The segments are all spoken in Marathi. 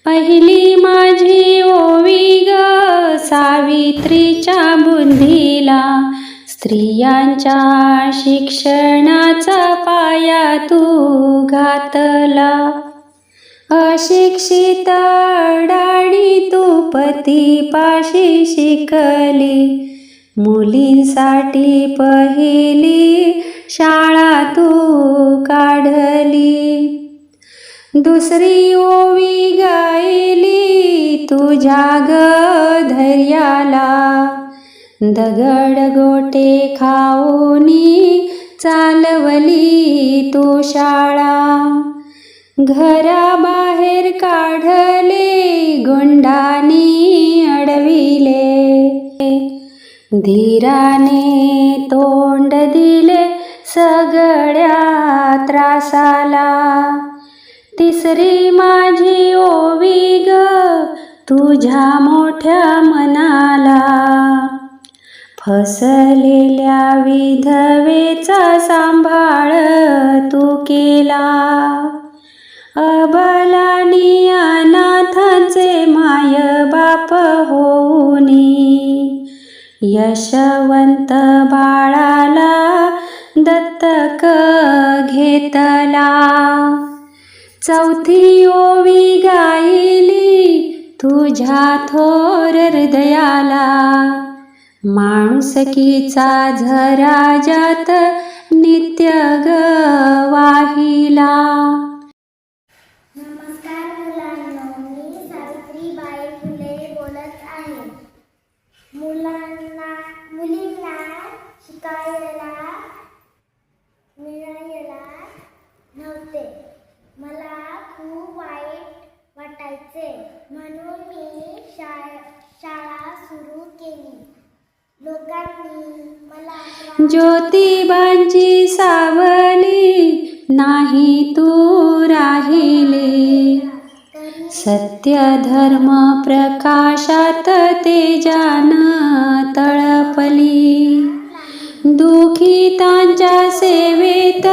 पहिली माझी ओवी ग सावित्रीच्या बुद्धीला, स्त्रियांच्या शिक्षणाचा पाया तू घातला. अशिक्षित अडाणी तू पतीपाशी शिकली, मुलींसाठी पहिली शाळा तू काढली. दुसरी ओवी गायली तुझ्या ग धैर्याला, दगड गोटे खाऊनी चालवली तू शाळा. घराबाहेर काढले गुंडांनी अडविले, धीराने तोंड दिले सगळ्या त्रासाला. तिसरी माझी ओवी ग तुझ्या मोठ्या मनाला, फसलेल्या विधवेचा सांभाळ तू केला. अबलानी अनाथांचे मायबाप होऊनी, यशवंत बाळाला दत्तक घेतला. चौथी ओवी गायली तुझ्या थोर हृदयाला, माणुसकीचा झरा ज्यात नित्य ग वाहिला. नमस्कार मुलांनो, मी सावित्रीबाई फुले बोलत आहे. मुलींना शिकायला मिळायला नव्हते. मला खूप वाईट वाटायचे, म्हणून मी शाळा सुरू केली. लोकांनी मला ज्योतिबांची सावली नाही तू राहिली, सत्य धर्म प्रकाशात तेजान तळपली. दुखितांच्या सेवेत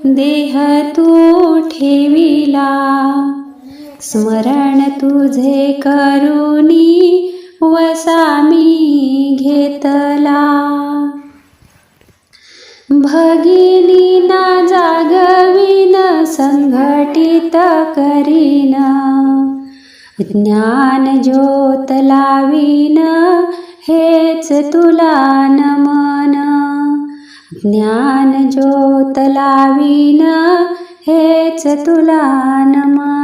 देह तू ठेविला, स्मरण तुझे करुणी वसा मी घेतला. भगिनींना जागवीन संघटित करीन, ज्ञान ज्योत लावीन हेच तुला नमन. ज्ञान ज्योत लावीन हेच तुला नमन.